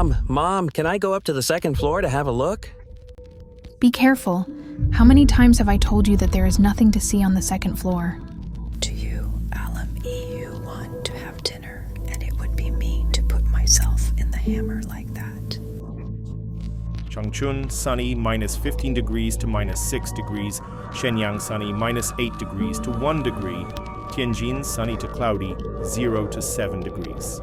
Mom, can I go up to the second floor to have a look? Be careful. How many times have I told you that there is nothing to see on the second floor? Do you, EU, want to have dinner? And it would be mean to put myself in the hammer like that. Changchun, sunny, minus 15 degrees to minus 6 degrees. Shenyang, sunny, minus 8 degrees to 1 degree. Tianjin, sunny to cloudy, 0 to 7 degrees.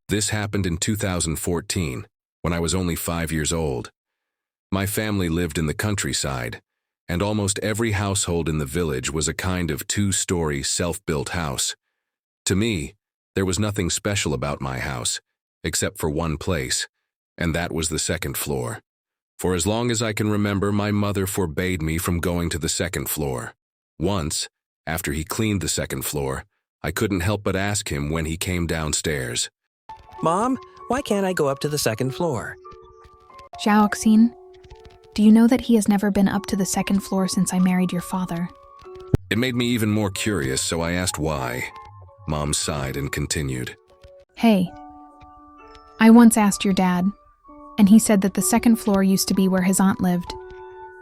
This happened in 2014, when I was only 5 years old. My family lived in the countryside, and almost every household in the village was a kind of two-story, self-built house. To me, there was nothing special about my house, except for one place, and that was the second floor. For as long as I can remember, my mother forbade me from going to the second floor. Once, after he cleaned the second floor, I couldn't help but ask him when he came downstairs. Mom, why can't I go up to the second floor? Xiaoxin, do you know that he has never been up to the second floor since I married your father? It made me even more curious, so I asked why. Mom sighed and continued. Hey, I once asked your dad, and he said that the second floor used to be where his aunt lived,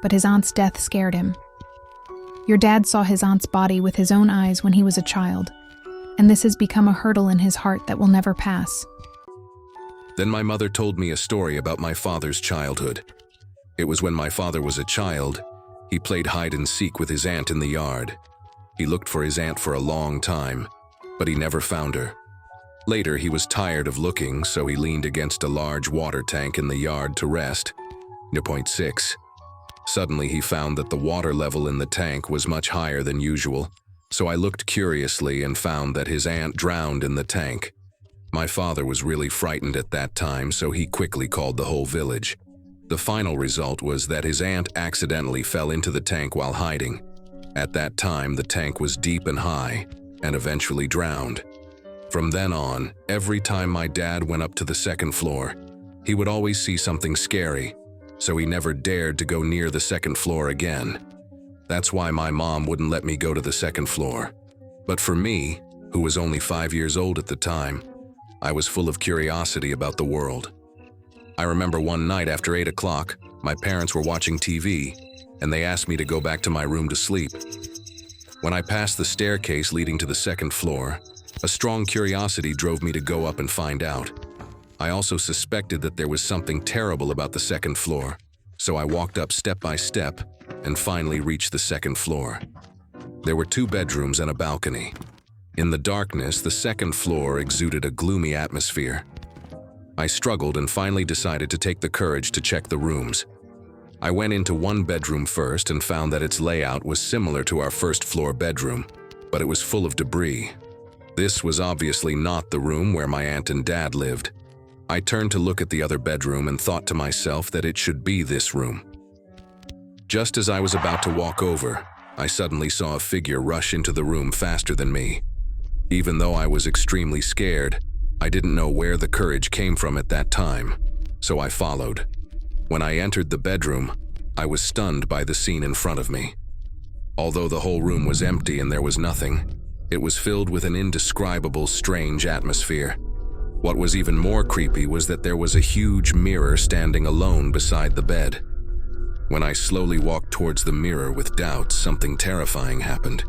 but his aunt's death scared him. Your dad saw his aunt's body with his own eyes when he was a child, and this has become a hurdle in his heart that will never pass. Then my mother told me a story about my father's childhood. It was when my father was a child. He played hide and seek with his aunt in the yard. He looked for his aunt for a long time, but he never found her. Later, he was tired of looking, so he leaned against a large water tank in the yard to rest. Near point 6. Suddenly, he found that the water level in the tank was much higher than usual, so I looked curiously and found that his aunt drowned in the tank. My father was really frightened at that time, so he quickly called the whole village. The final result was that his aunt accidentally fell into the tank while hiding. At that time, the tank was deep and high, and eventually drowned. From then on, every time my dad went up to the second floor, he would always see something scary, so he never dared to go near the second floor again. That's why my mom wouldn't let me go to the second floor. But for me, who was only 5 years old at the time, I was full of curiosity about the world. I remember one night after 8 o'clock, my parents were watching TV, and they asked me to go back to my room to sleep. When I passed the staircase leading to the second floor, a strong curiosity drove me to go up and find out. I also suspected that there was something terrible about the second floor, so I walked up step by step and finally reached the second floor. There were 2 bedrooms and a balcony. In the darkness, the second floor exuded a gloomy atmosphere. I struggled and finally decided to take the courage to check the rooms. I went into one bedroom first and found that its layout was similar to our first floor bedroom, but it was full of debris. This was obviously not the room where my aunt and dad lived. I turned to look at the other bedroom and thought to myself that it should be this room. Just as I was about to walk over, I suddenly saw a figure rush into the room faster than me. Even though I was extremely scared, I didn't know where the courage came from at that time, so I followed. When I entered the bedroom, I was stunned by the scene in front of me. Although the whole room was empty and there was nothing, it was filled with an indescribable, strange atmosphere. What was even more creepy was that there was a huge mirror standing alone beside the bed. When I slowly walked towards the mirror with doubt, something terrifying happened.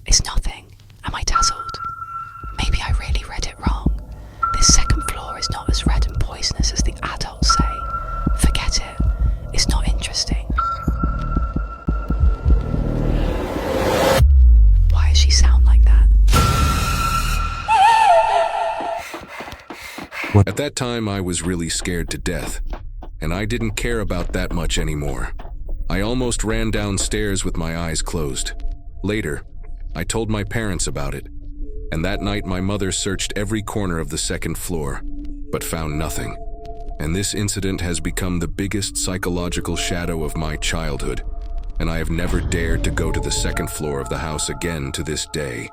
It's nothing. Am I dazzled? Maybe I really read it wrong. This second floor is not as red and poisonous as the adults say. Forget it. It's not interesting. Why does she sound like that? At that time, I was really scared to death, and I didn't care about that much anymore. I almost ran downstairs with my eyes closed. Later, I told my parents about it, and that night my mother searched every corner of the second floor, but found nothing. And this incident has become the biggest psychological shadow of my childhood, and I have never dared to go to the second floor of the house again to this day.